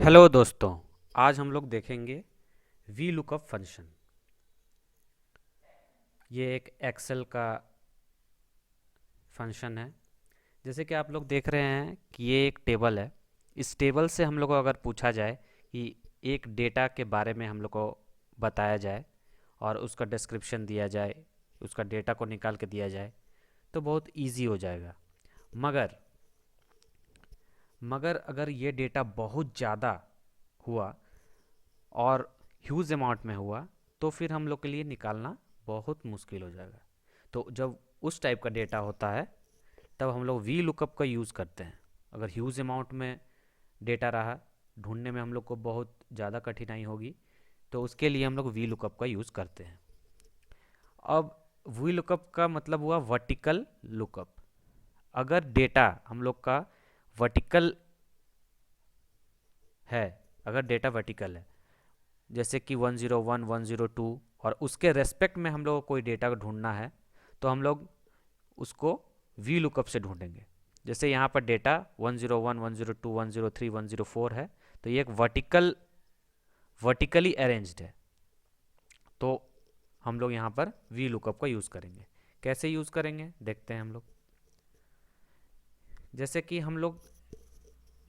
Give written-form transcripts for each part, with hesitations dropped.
Hello दोस्तों। आज हम लोग देखेंगे वी लुकअप फंक्शन। ये एक एक्सेल का फंक्शन है। जैसे कि आप लोग देख रहे हैं कि ये एक टेबल है। इस टेबल से हम लोग को अगर पूछा जाए कि एक डेटा के बारे में हम लोग को बताया जाए और उसका डिस्क्रिप्शन दिया जाए, उसका डेटा को निकाल के दिया जाए, तो बहुत इजी हो जाएगा। मगर मगर अगर ये डेटा बहुत ज़्यादा हुआ और ह्यूज अमाउंट में हुआ तो फिर हम लोग के लिए निकालना बहुत मुश्किल हो जाएगा। तो जब उस टाइप का डेटा होता है तब हम लोग वी लुकअप का यूज़ करते हैं। अगर ह्यूज अमाउंट में डेटा रहा, ढूंढने में हम लोग को बहुत ज़्यादा कठिनाई होगी, तो उसके लिए हम लोग वी लुकअप का यूज़ करते हैं। अब वी लुकअप का मतलब हुआ वर्टिकल लुकअप। अगर डेटा हम लोग का वर्टिकल है, अगर डेटा वर्टिकल है जैसे कि 101 102 और उसके रेस्पेक्ट में हम लोग को कोई डेटा ढूंढना है, तो हम लोग उसको वी लुकअप से ढूंढेंगे। जैसे यहाँ पर डेटा 101 102 103 104 है, तो ये एक वर्टिकली अरेंज्ड है, तो हम लोग यहाँ पर वी लुकअप का यूज़ करेंगे। कैसे यूज़ करेंगे देखते हैं हम लोग। जैसे कि हम लोग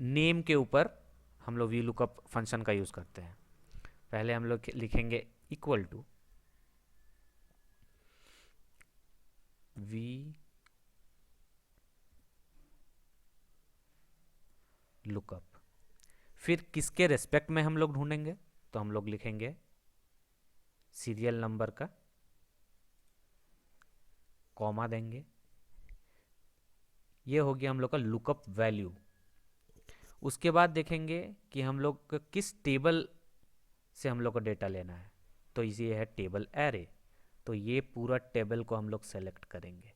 नेम के ऊपर हम लोग वी लुकअप फंक्शन का यूज़ करते हैं। पहले हम लोग लिखेंगे इक्वल टू वी लुकअप। फिर किसके रेस्पेक्ट में हम लोग ढूंढेंगे, तो हम लोग लिखेंगे सीरियल नंबर का, कॉमा देंगे। ये हो गया हम लोग का लुकअप वैल्यू। उसके बाद देखेंगे कि हम लोग किस टेबल से हम लोग को डेटा लेना है, तो ये है टेबल एरे, तो ये पूरा टेबल को हम लोग सेलेक्ट करेंगे,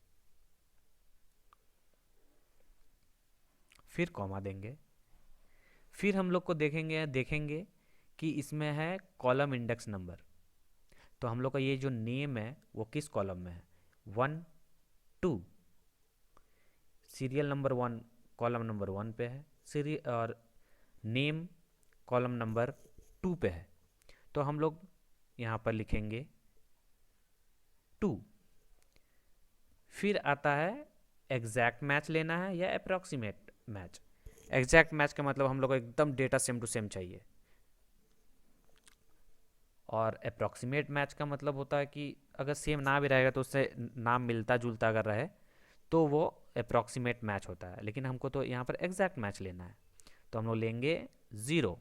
फिर कॉमा देंगे। फिर हम लोग को देखेंगे देखेंगे कि इसमें है कॉलम इंडेक्स नंबर, तो हम लोग का ये जो नेम है वो किस कॉलम में है, 1 2। सीरियल नंबर 1 कॉलम नंबर 1 पे है, सीरियल और नेम कॉलम नंबर 2 पे है, तो हम लोग यहाँ पर लिखेंगे 2। फिर आता है एग्जैक्ट मैच लेना है या अप्रॉक्सीमेट मैच। एग्जैक्ट मैच का मतलब हम लोग को एकदम डेटा सेम टू सेम चाहिए, और अप्रॉक्सीमेट मैच का मतलब होता है कि अगर सेम ना भी रहेगा तो उससे नाम मिलता जुलता अगर रहे तो वो अप्रॉक्सीमेट मैच होता है। लेकिन हमको तो यहाँ पर एग्जैक्ट मैच लेना है, तो हम लोग लेंगे 0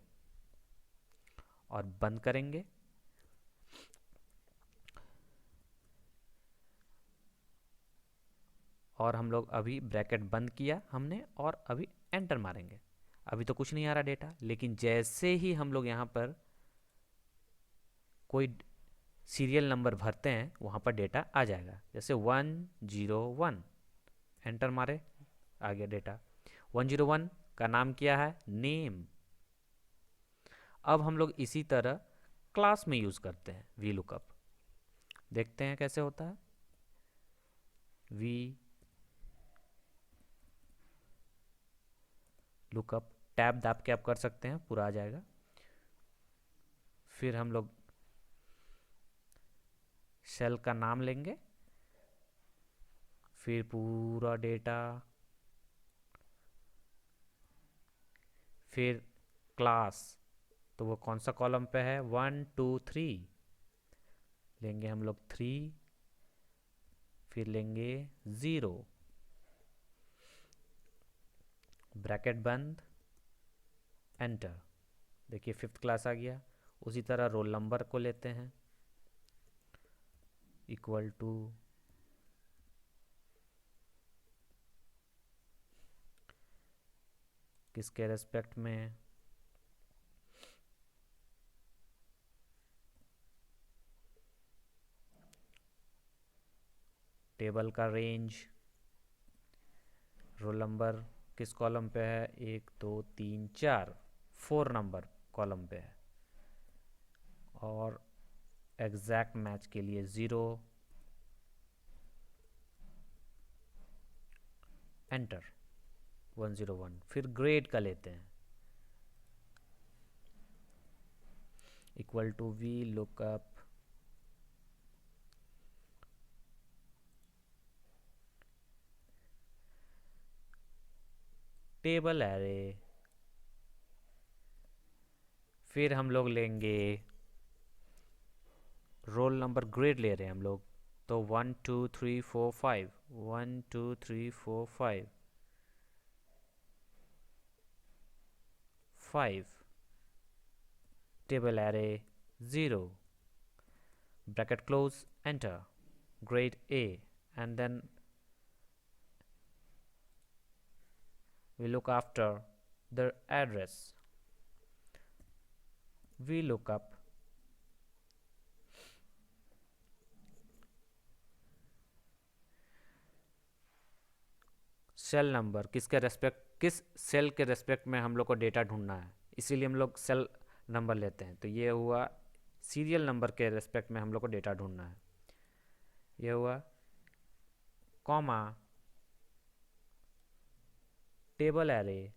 और बंद करेंगे। और हम लोग अभी ब्रैकेट बंद किया हमने और अभी एंटर मारेंगे। अभी तो कुछ नहीं आ रहा डेटा, लेकिन जैसे ही हम लोग यहाँ पर कोई सीरियल नंबर भरते हैं वहाँ पर डेटा आ जाएगा। जैसे 101, एंटर मारे, आ गया डेटा। 101 का नाम क्या है, नेम। अब हम लोग इसी तरह क्लास में यूज़ करते हैं वी लुकअप। देखते हैं कैसे होता है। वी लुकअप टैब दाब के आप कर सकते हैं, पूरा आ जाएगा। फिर हम लोग सेल का नाम लेंगे, फिर पूरा डेटा, फिर क्लास, तो वो कौन सा कॉलम पे है, 1 2 3, लेंगे हम लोग 3, फिर लेंगे 0, ब्रैकेट बंद, एंटर। देखिए फिफ्थ क्लास आ गया। उसी तरह रोल नंबर को लेते हैं, इक्वल टू किसके रेस्पेक्ट में, टेबल का रेंज, रोल नंबर किस कॉलम पे है, 1 2 3 4, 4 नंबर कॉलम पे है, और एग्जैक्ट मैच के लिए 0, एंटर। 101। फिर ग्रेड का लेते हैं, equal to we lookup table array, फिर हम लोग लेंगे रोल नंबर, ग्रेड ले रहे हैं हम लोग, तो 1 2 3 4 5, 1 2 3 4 5, 5 table array 0 bracket close, enter grade A, and then we look after the address, we look up cell number, किस सेल के रेस्पेक्ट में हम लोग को डेटा ढूंढना है, इसीलिए हम लोग सेल नंबर लेते हैं। तो ये हुआ सीरियल नंबर के रेस्पेक्ट में हम लोग को डेटा ढूंढना है। ये हुआ comma table array,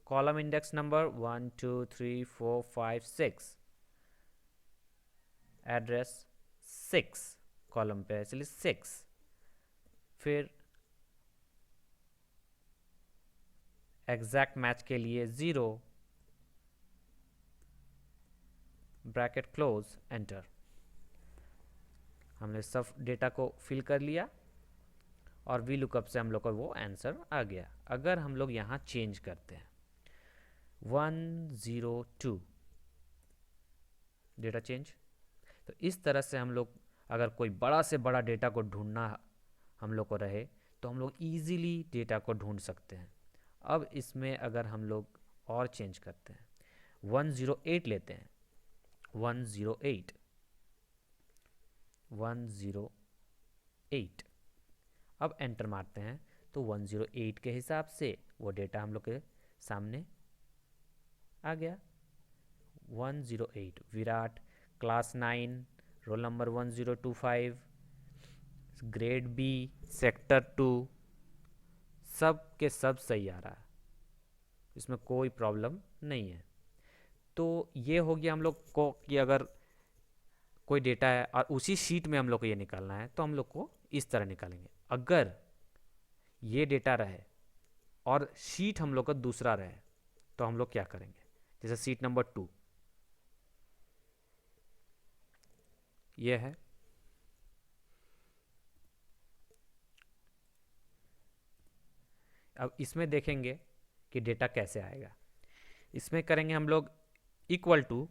column index number 1 2 3 4 5 6, address 6 column पे, इसलिए 6, फिर एग्जैक्ट मैच के लिए 0 ब्रैकेट क्लोज, एंटर। हमने सब डेटा को फिल कर लिया और वी लुकअप से हम लोग को वो आंसर आ गया। अगर हम लोग यहाँ चेंज करते हैं 102 डेटा चेंज, तो इस तरह से हम लोग अगर कोई बड़ा से बड़ा डेटा को ढूंढना हम लोग को रहे तो हम लोग इजीली डेटा को ढूंढ सकते हैं। अब इसमें अगर हम लोग और चेंज करते हैं 108 लेते हैं, 108 108, अब एंटर मारते हैं तो 108 के हिसाब से वो डेटा हम लोग के सामने आ गया। 108 Virat, class 9, roll number 1025, grade B, sector 2, सब के सब सही आ रहा है, इसमें कोई प्रॉब्लम नहीं है। तो ये हो गया हम लोग को कि अगर कोई डेटा है और उसी शीट में हम लोग को ये निकालना है तो हम लोग को इस तरह निकालेंगे। अगर ये डेटा रहे और शीट हम लोग का दूसरा रहे तो हम लोग क्या करेंगे, जैसे शीट नंबर 2 ये है, अब इसमें देखेंगे कि डेटा कैसे आएगा। इसमें करेंगे हम लोग इक्वल टू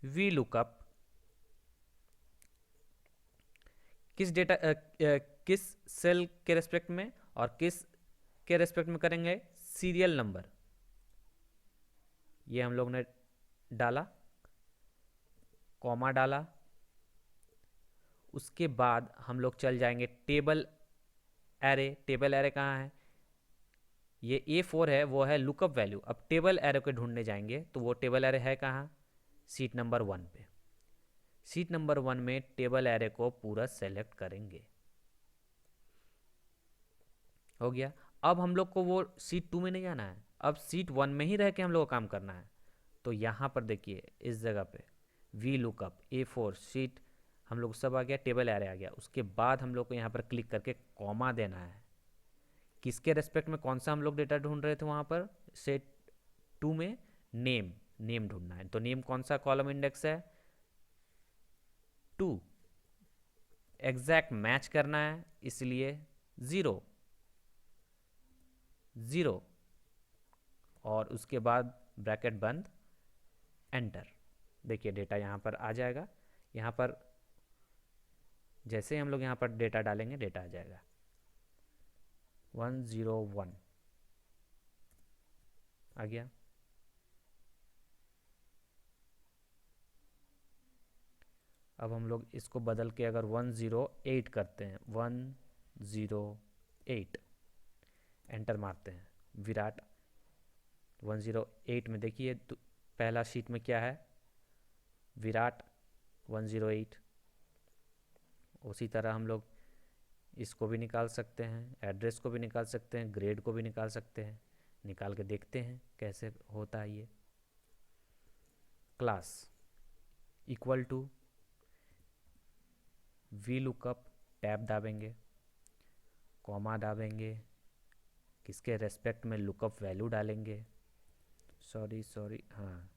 वी लुकअप, किस डेटा किस सेल के रेस्पेक्ट में और किस के रेस्पेक्ट में करेंगे, सीरियल नंबर, ये हम लोग ने डाला, कॉमा डाला, उसके बाद हम लोग चल जाएंगे टेबल एरे। टेबल एरे कहाँ है, ये A4 है, वो है लुकअप वैल्यू। अब टेबल एरे को ढूंढने जाएंगे तो वो टेबल एरे है कहाँ, सीट नंबर 1 पे। सीट नंबर 1 में टेबल एरे को पूरा सेलेक्ट करेंगे, हो गया। अब हम लोग को वो सीट 2 में नहीं जाना है, अब सीट 1 में ही रह के हम लोग को काम करना है। तो यहाँ पर देखिए इस जगह पे वी लुकअप A4 सीट हम लोग सब आ गया, टेबल एरे आ गया। उसके बाद हम लोग को यहाँ पर क्लिक करके कॉमा देना है, किसके रेस्पेक्ट में कौन सा हम लोग डेटा ढूंढ रहे थे वहाँ पर, सेट 2 में नेम ढूंढना है। तो नेम कौन सा कॉलम इंडेक्स है, 2, एग्जैक्ट मैच करना है इसलिए 0 0, और उसके बाद ब्रैकेट बंद, एंटर। देखिए डेटा यहाँ पर आ जाएगा। यहाँ पर जैसे हम लोग यहाँ पर डेटा डालेंगे डेटा आ जाएगा 101 आ गया। अब हम लोग इसको बदल के अगर 108 करते हैं, 108 एंटर मारते हैं, विराट 108 में देखिए तो पहला शीट में क्या है, विराट 108। उसी तरह हम लोग इसको भी निकाल सकते हैं, एड्रेस को भी निकाल सकते हैं, ग्रेड को भी निकाल सकते हैं। निकाल के देखते हैं कैसे होता है ये। Class equal to V lookup, tab दाबेंगे, कॉमा दाबेंगे, किसके रेस्पेक्ट में लुकअप वैल्यू डालेंगे, सॉरी हाँ,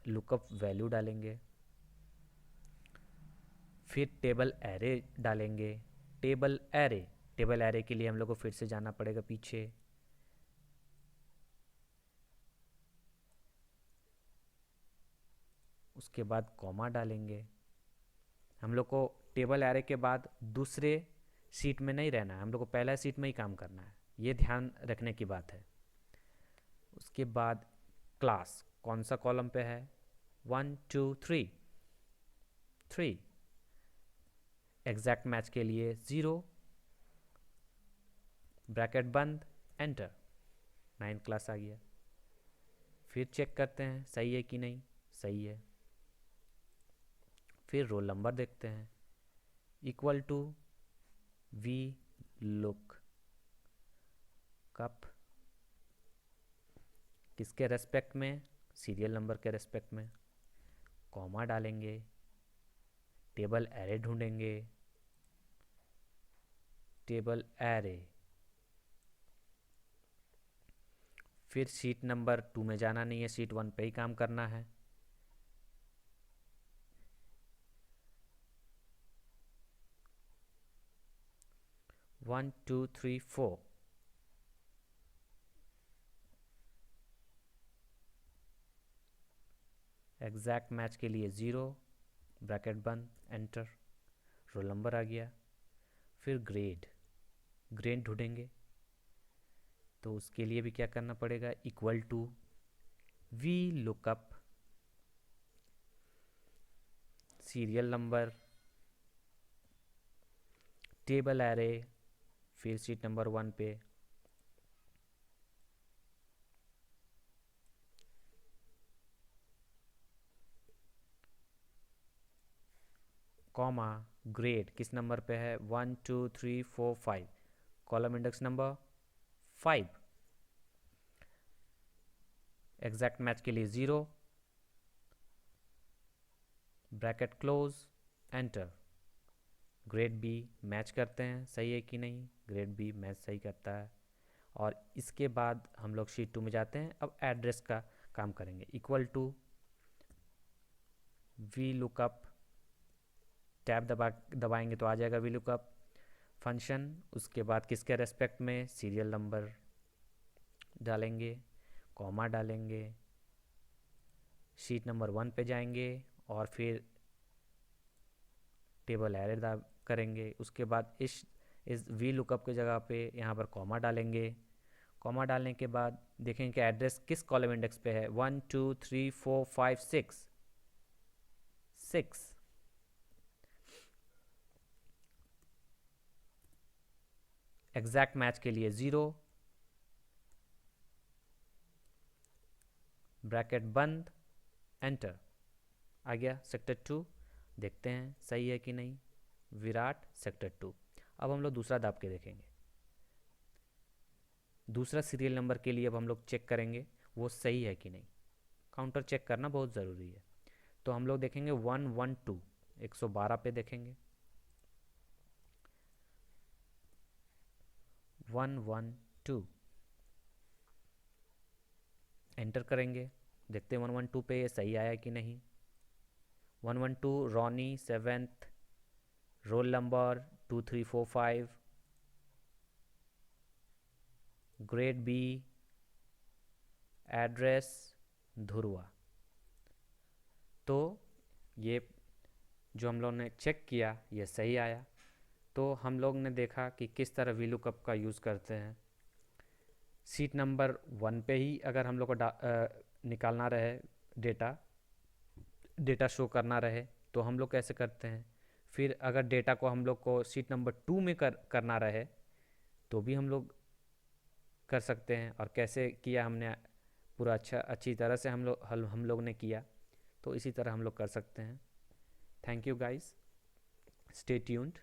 लुकअप वैल्यू डालेंगे, फिर टेबल एरे डालेंगे। टेबल एरे के लिए हम लोग को फिर से जाना पड़ेगा पीछे, उसके बाद कॉमा डालेंगे। हम लोग को टेबल एरे के बाद दूसरे शीट में नहीं रहना है, हम लोग को पहला शीट में ही काम करना है, ये ध्यान रखने की बात है। उसके बाद क्लास कौन सा कॉलम पे है, 1 2 3। एग्जैक्ट मैच के लिए 0, ब्रैकेट बंद, एंटर, 9 क्लास आ गया। फिर चेक करते हैं सही है कि नहीं, सही है। फिर रोल नंबर देखते हैं, equal to V look up, किसके रेस्पेक्ट में, सीरियल नंबर के रेस्पेक्ट में, कॉमा डालेंगे, टेबल एरे ढूंढेंगे, टेबल एरे, फिर शीट नंबर 2 में जाना नहीं है, शीट 1 पे ही काम करना है। One two three four, exact match के लिए 0, ब्रैकेट बंद, एंटर, रोल नंबर आ गया। फिर ग्रेड ढूंढेंगे, तो उसके लिए भी क्या करना पड़ेगा, equal to we lookup serial number, table array, फिर शीट नंबर 1 पे कॉमा, ग्रेड किस नंबर पे है, 1 2 3 4 5, column index number 5, exact match के लिए 0, bracket close, enter. Grade B match करते हैं सही है कि नहीं, ग्रेड बी मैच सही करता है। और इसके बाद हम लोग शीट 2 में जाते हैं, अब एड्रेस का काम करेंगे, equal to V lookup, tab दबाएंगे तो आ जाएगा वी लुकअप फंक्शन। उसके बाद किसके रेस्पेक्ट में, सीरियल नंबर डालेंगे, कॉमा डालेंगे, शीट नंबर 1 पे जाएंगे और फिर टेबल एरे करेंगे। उसके बाद इस वी लुकअप की जगह पे यहाँ पर कॉमा डालेंगे। कॉमा डालने के बाद देखेंगे कि एड्रेस किस कॉलम इंडेक्स पे है, 1 2 3 4 5 6। एग्जैक्ट मैच के लिए 0, ब्रैकेट बंद, एंटर, आ गया सेक्टर 2। देखते हैं सही है कि नहीं, विराट सेक्टर 2। अब हम लोग दूसरा दाब के देखेंगे, दूसरा सीरियल नंबर के लिए अब हम लोग चेक करेंगे वो सही है कि नहीं, काउंटर चेक करना बहुत ज़रूरी है। तो हम लोग देखेंगे 112, 112 पे देखेंगे, 112 एंटर करेंगे, देखते हैं 112 पे ये सही आया कि नहीं। 112 Ronnie 7th, roll number 2345, grade B, address Dhurwa. तो ये जो हम लोग ने चेक किया ये सही आया। तो हम लोग ने देखा कि किस तरह वी लुकअप का यूज़ करते हैं। सीट नंबर 1 पे ही अगर हम लोग को निकालना रहे, डेटा शो करना रहे तो हम लोग कैसे करते हैं। फिर अगर डेटा को हम लोग को सीट नंबर 2 में करना रहे तो भी हम लोग कर सकते हैं। और कैसे किया हमने पूरा अच्छी तरह से हम लोग ने किया, तो इसी तरह हम लोग कर सकते हैं। Thank you guys, stay tuned.